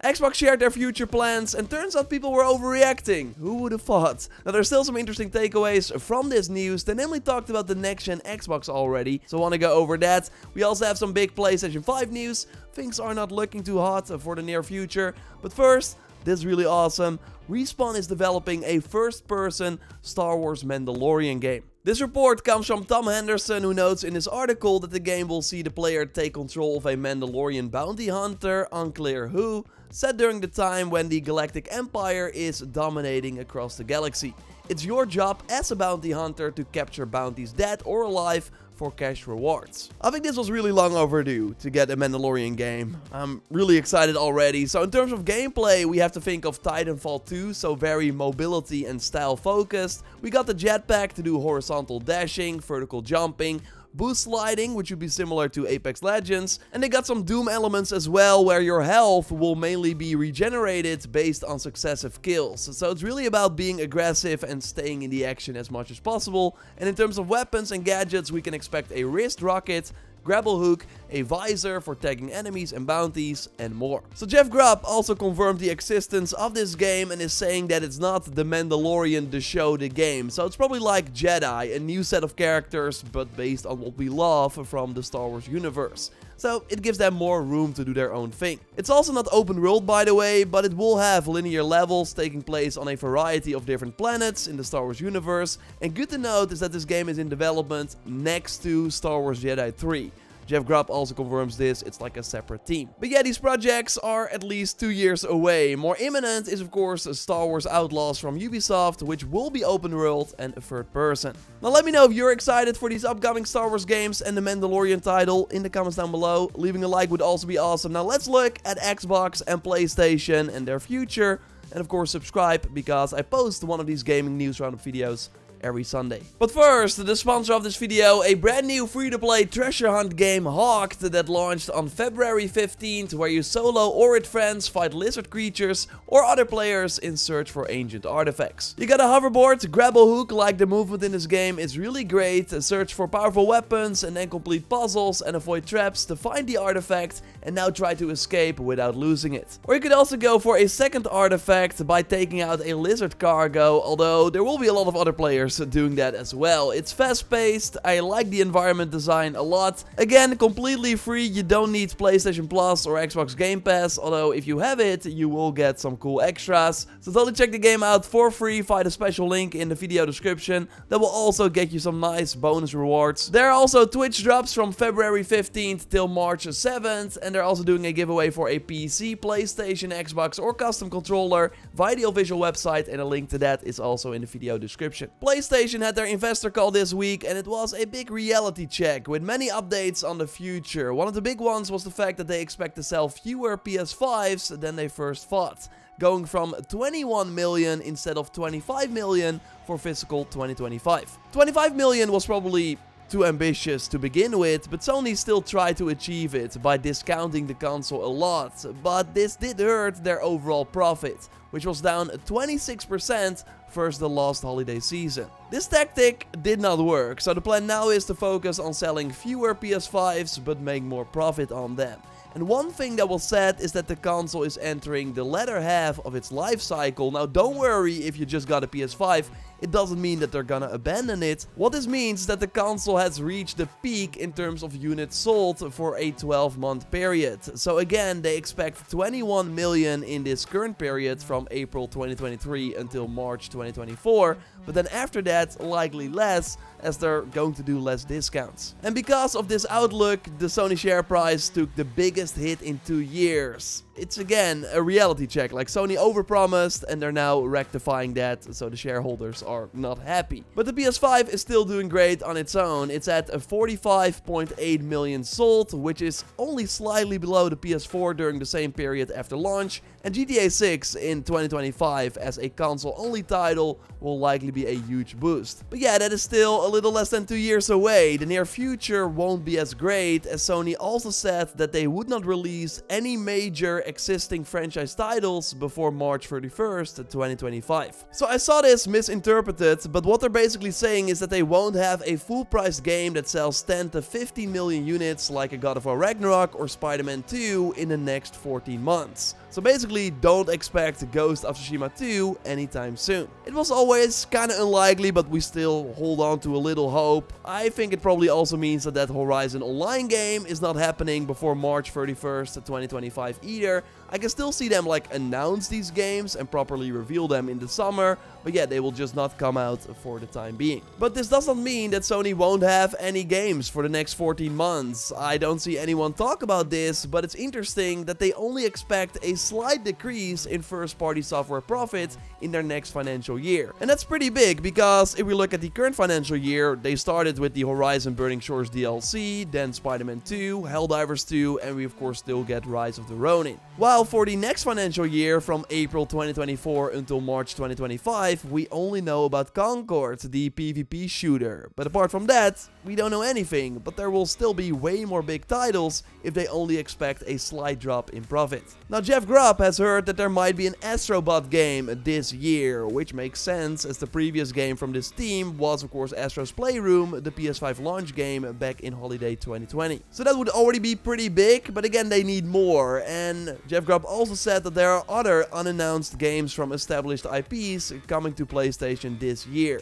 Xbox shared their future plans, and turns out people were overreacting. Who would have thought? Now, there's still some interesting takeaways from this news. They namely talked about the next-gen Xbox already, so I want to go over that. We also have some big PlayStation 5 news. Things are not looking too hot for the near future. But first, this is really awesome. Respawn is developing a first-person Star Wars Mandalorian game. This report comes from Tom Henderson, who notes in his article that the game will see the player take control of a Mandalorian bounty hunter, unclear who, set during the time when the Galactic Empire is dominating across the galaxy. It's your job as a bounty hunter to capture bounties dead or alive for cash rewards. I think this was really long overdue to get a Mandalorian game. I'm really excited already. So in terms of gameplay, we have to think of Titanfall 2, so very mobility and style focused. We got the jetpack to do horizontal dashing, vertical jumping, boost sliding, which would be similar to Apex Legends, and they got some Doom elements as well, where your health will mainly be regenerated based on successive kills. So it's really about being aggressive and staying in the action as much as possible. And in terms of weapons and gadgets, we can expect a wrist rocket, grapple hook, a visor for tagging enemies and bounties, and more. So Jeff Grubb also confirmed the existence of this game and is saying that it's not the Mandalorian the show, the game. So it's probably like Jedi, a new set of characters, but based on what we love from the Star Wars universe. So it gives them more room to do their own thing. It's also not open world, by the way, but it will have linear levels taking place on a variety of different planets in the Star Wars universe. And good to note is that this game is in development next to Star Wars Jedi 3. Jeff Grubb also confirms this, it's like a separate team. But yeah, these projects are at least 2 years away. More imminent is of course Star Wars Outlaws from Ubisoft, which will be open world and third person. Now let me know if you're excited for these upcoming Star Wars games and the Mandalorian title in the comments down below. Leaving a like would also be awesome. Now let's look at Xbox and PlayStation and their future. And of course subscribe, because I post one of these gaming news roundup videos every Sunday. But first, the sponsor of this video, a brand new free-to-play treasure hunt game, Hawked, that launched on February 15th, where you solo or with friends fight lizard creatures or other players in search for ancient artifacts. You got a hoverboard, grapple hook, like the movement in this game is really great, search for powerful weapons and then complete puzzles and avoid traps to find the artifact and now try to escape without losing it. Or you could also go for a second artifact by taking out a lizard cargo, although there will be a lot of other players doing that as well. It's fast-paced, I like the environment design a lot. Again, completely free, you don't need PlayStation Plus or Xbox Game Pass, although if you have it, you will get some cool extras. So totally check the game out for free via the special link in the video description. That will also get you some nice bonus rewards. There are also Twitch drops from February 15th till March 7th, and they're also doing a giveaway for a PC, PlayStation, Xbox or custom controller via the official website, and a link to that is also in the video description. PlayStation had their investor call this week, and it was a big reality check with many updates on the future. One of the big ones was the fact that they expect to sell fewer PS5s than they first thought, going from 21 million instead of 25 million for fiscal 2025. 25 million was probably too ambitious to begin with, but Sony still tried to achieve it by discounting the console a lot, but this did hurt their overall profit, which was down 26% versus the last holiday season. This tactic did not work, so the plan now is to focus on selling fewer PS5s but make more profit on them. And one thing that was said is that the console is entering the latter half of its life cycle. Now don't worry if you just got a PS5, it doesn't mean that they're gonna abandon it. What this means is that the console has reached the peak in terms of units sold for a 12-month period. So again, they expect 21 million in this current period from April 2023 until March 2024, but then after that likely less, as they're going to do less discounts. And because of this outlook, the Sony share price took the biggest hit in 2 years. It's again a reality check, like Sony overpromised and they're now rectifying that, so the shareholders are not happy. But the PS5 is still doing great on its own. It's at 45.8 million sold, which is only slightly below the PS4 during the same period after launch, and GTA 6 in 2025 as a console-only title will likely be a huge boost. But yeah, that is still a little less than 2 years away. The near future won't be as great, as Sony also said that they would not release any major existing franchise titles before March 31st, 2025. So I saw this misinterpreted, but what they're basically saying is that they won't have a full-priced game that sells 10 to 15 million units like a God of War Ragnarok or Spider-Man 2 in the next 14 months. So basically, don't expect Ghost of Tsushima 2 anytime soon. It was always kinda unlikely, but we still hold on to a little hope. I think it probably also means that Horizon Online game is not happening before March 31st, 2025 either. I can still see them like announce these games and properly reveal them in the summer, but yeah, they will just not come out for the time being. But this doesn't mean that Sony won't have any games for the next 14 months. I don't see anyone talk about this, but it's interesting that they only expect a slight decrease in first-party software profit in their next financial year. And that's pretty big, because if we look at the current financial year, they started with the Horizon Burning Shores DLC, then Spider-Man 2, Helldivers 2, and we of course still get Rise of the Ronin. While for the next financial year, from April 2024 until March 2025, we only know about Concord, the PvP shooter. But apart from that, we don't know anything, but there will still be way more big titles if they only expect a slight drop in profit. Now Jeff Grubb has heard that there might be an Astrobot game this year, which makes sense as the previous game from this team was of course Astro's Playroom, the PS5 launch game back in holiday 2020. So that would already be pretty big, but again they need more, and Jeff Grubb also said that there are other unannounced games from established IPs coming to PlayStation this year.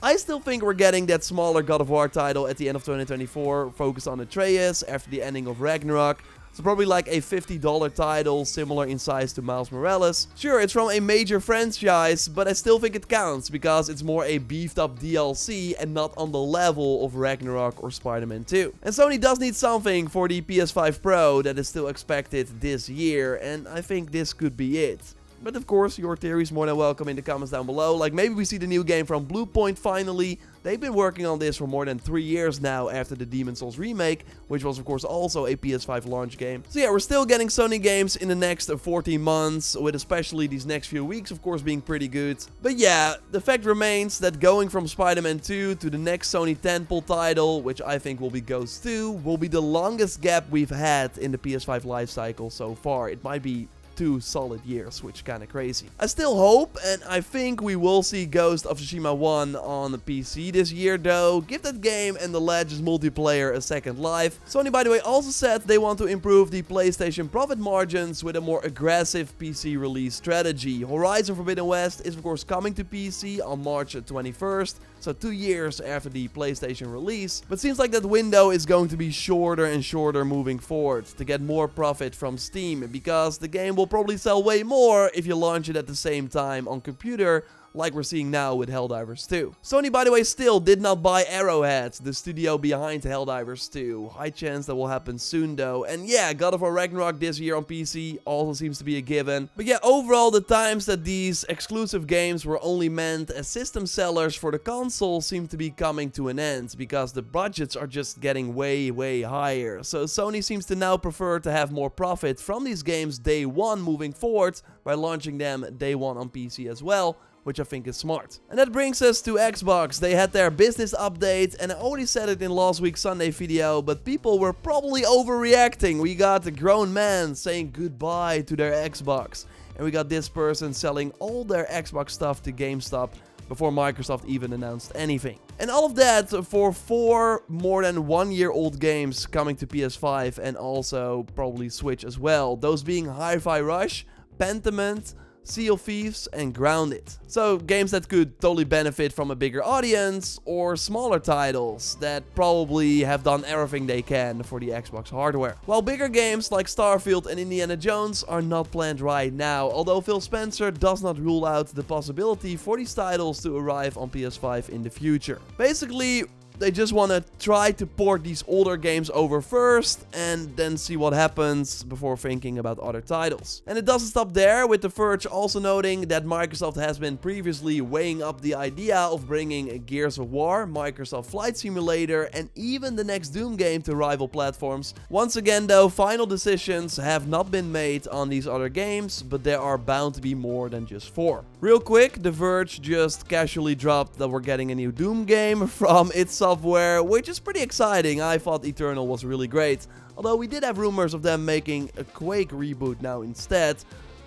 I still think we're getting that smaller God of War title at the end of 2024, focused on Atreus after the ending of Ragnarok. So probably like a $50 title, similar in size to Miles Morales. Sure, it's from a major franchise, but I still think it counts, because it's more a beefed up DLC and not on the level of Ragnarok or Spider-Man 2. And Sony does need something for the PS5 Pro that is still expected this year, and I think this could be it. But of course, your theories more than welcome in the comments down below. Like maybe we see the new game from Bluepoint finally. They've been working on this for more than 3 years now after the Demon's Souls remake, which was of course also a PS5 launch game. So yeah, we're still getting Sony games in the next 14 months, with especially these next few weeks of course being pretty good. But yeah, the fact remains that going from Spider-Man 2 to the next Sony tentpole title, which I think will be Ghost 2, will be the longest gap we've had in the PS5 lifecycle so far. It might be 2 solid years, which kinda crazy. I still hope, and I think we will see Ghost of Tsushima 1 on the PC this year though. Give that game and the Legends multiplayer a second life. Sony, by the way, also said they want to improve the PlayStation profit margins with a more aggressive PC release strategy. Horizon Forbidden West is of course coming to PC on March 21st, so 2 years after the PlayStation release. But seems like that window is going to be shorter and shorter moving forward to get more profit from Steam, because the game will probably sell way more if you launch it at the same time on computer, like we're seeing now with Helldivers 2. Sony, by the way, still did not buy Arrowhead, the studio behind Helldivers 2. High chance that will happen soon though. And yeah, God of War Ragnarok this year on PC also seems to be a given. But yeah, overall the times that these exclusive games were only meant as system sellers for the console seem to be coming to an end, because the budgets are just getting way higher. So Sony seems to now prefer to have more profit from these games day one moving forward by launching them day one on PC as well, which I think is smart. And that brings us to Xbox. They had their business update, and I already said it in last week's Sunday video, but people were probably overreacting. We got a grown man saying goodbye to their Xbox, and we got this person selling all their Xbox stuff to GameStop before Microsoft even announced anything. And all of that for 4 more than 1-year-old games coming to PS5 and also probably Switch as well. Those being Hi-Fi Rush, Pentiment, Sea of Thieves, and Grounded. So games that could totally benefit from a bigger audience, or smaller titles that probably have done everything they can for the Xbox hardware. While bigger games like Starfield and Indiana Jones are not planned right now, although Phil Spencer does not rule out the possibility for these titles to arrive on PS5 in the future. Basically, they just want to try to port these older games over first and then see what happens before thinking about other titles. And it doesn't stop there, with The Verge also noting that Microsoft has been previously weighing up the idea of bringing Gears of War, Microsoft Flight Simulator, and even the next Doom game to rival platforms. Once again though, final decisions have not been made on these other games, but there are bound to be more than just 4. Real quick, The Verge just casually dropped that we're getting a new Doom game from its software, which is pretty exciting. I thought Eternal was really great. Although we did have rumors of them making a Quake reboot now instead.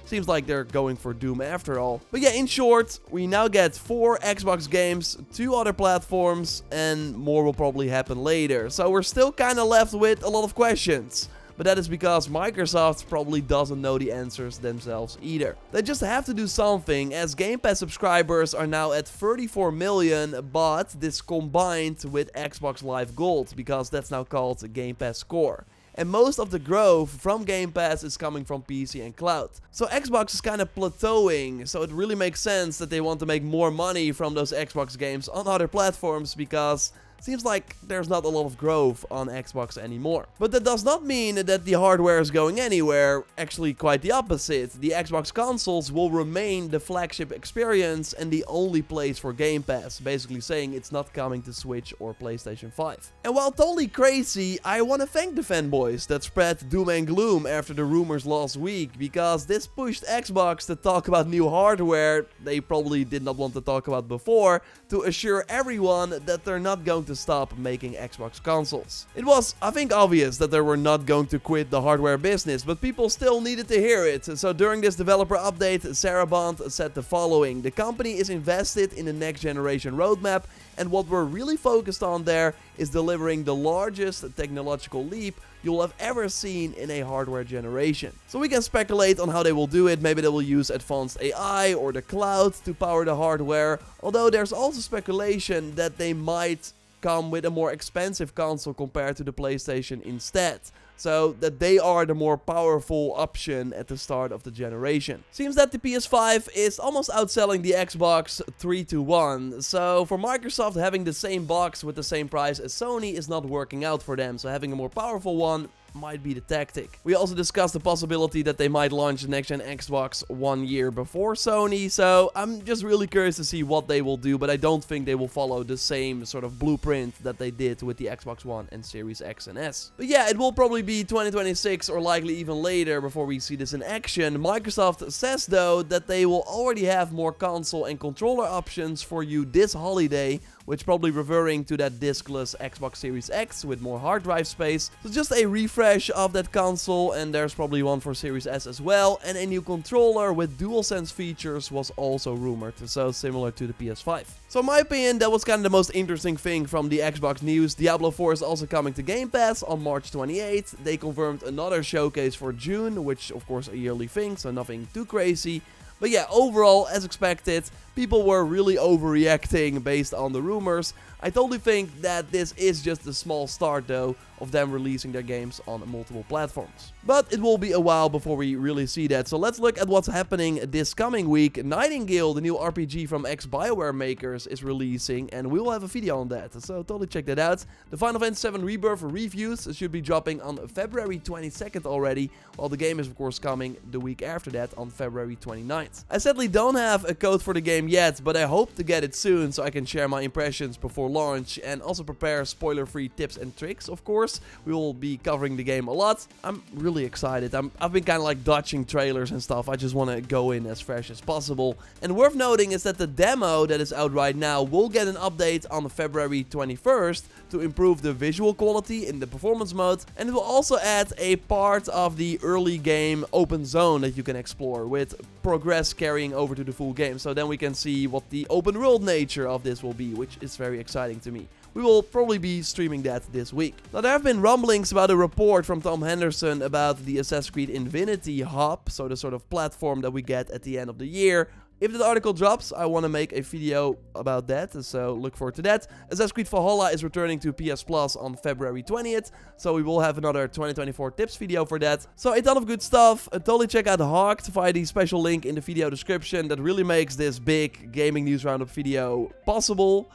Seems like they're going for Doom after all. But yeah, in short, we now get 4 Xbox games, 2 other platforms, and more will probably happen later. So we're still kind of left with a lot of questions. But that is because Microsoft probably doesn't know the answers themselves either. They just have to do something, as Game Pass subscribers are now at 34 million, but this combined with Xbox Live Gold, because that's now called Game Pass Core. And most of the growth from Game Pass is coming from PC and cloud. So Xbox is kind of plateauing, so it really makes sense that they want to make more money from those Xbox games on other platforms, because seems like there's not a lot of growth on Xbox anymore. But that does not mean that the hardware is going anywhere. Actually, quite the opposite. The Xbox consoles will remain the flagship experience and the only place for Game Pass, basically saying it's not coming to Switch or PlayStation 5. And while totally crazy, I want to thank the fanboys that spread doom and gloom after the rumors last week, because this pushed Xbox to talk about new hardware they probably did not want to talk about before, to assure everyone that they're not going to stop making Xbox consoles. It was, I think, obvious that they were not going to quit the hardware business, but people still needed to hear it. So during this developer update, Sarah Bond said the following: the company is invested in the next generation roadmap, and what we're really focused on there is delivering the largest technological leap you'll have ever seen in a hardware generation. So we can speculate on how they will do it. Maybe they will use advanced AI or the cloud to power the hardware, although there's also speculation that they might come with a more expensive console compared to the PlayStation instead, so that they are the more powerful option at the start of the generation. Seems that the PS5 is almost outselling the Xbox 3-1, so for Microsoft, having the same box with the same price as Sony is not working out for them, so having a more powerful one might be the tactic. We also discussed the possibility that they might launch the next-gen Xbox 1 year before Sony, so I'm just really curious to see what they will do, but I don't think they will follow the same sort of blueprint that they did with the Xbox One and Series X and S. But yeah, it will probably be 2026 or likely even later before we see this in action. Microsoft says though that they will already have more console and controller options for you this holiday, which probably referring to that diskless Xbox Series X with more hard drive space. So just a refresh of that console, and there's probably one for Series S as well, and a new controller with DualSense features was also rumored, so similar to the PS5. So in my opinion, that was kind of the most interesting thing from the Xbox news. Diablo 4 is also coming to Game Pass on March 28th. They confirmed another showcase for June, which of course a yearly thing, so nothing too crazy. But yeah, overall, as expected, people were really overreacting based on the rumors. I totally think that this is just a small start though of them releasing their games on multiple platforms. But it will be a while before we really see that, so let's look at what's happening this coming week. Nightingale, the new RPG from ex-BioWare makers, is releasing, and we will have a video on that, so totally check that out. The Final Fantasy VII Rebirth reviews should be dropping on February 22nd already, while the game is of course coming the week after that on February 29th. I sadly don't have a code for the game yet, but I hope to get it soon so I can share my impressions before launch and also prepare spoiler-free tips and tricks, of course. We will be covering the game a lot. I'm really excited. I've been kind of like dodging trailers and stuff. I just want to go in as fresh as possible. And worth noting is that the demo that is out right now will get an update on February 21st to improve the visual quality in the performance mode, and it will also add a part of the early game open zone that you can explore, with progress carrying over to the full game. So then we can see what the open world nature of this will be, which is very exciting to me. We will probably be streaming that this week. Now, there have been rumblings about a report from Tom Henderson about the Assassin's Creed Infinity hub, so the sort of platform that we get at the end of the year. If that article drops, I want to make a video about that, so look forward to that. Assassin's Creed Valhalla is returning to PS Plus on February 20th, so we will have another 2024 tips video for that. So a ton of good stuff. Totally check out Hawked via the special link in the video description that really makes this big gaming news roundup video possible.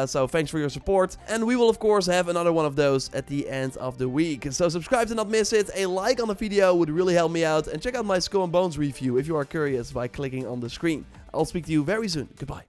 So thanks for your support, and we will of course have another one of those at the end of the week. So subscribe to not miss it, a like on the video would really help me out, and check out my Skull and Bones review if you are curious by clicking on the screen. I'll speak to you very soon. Goodbye.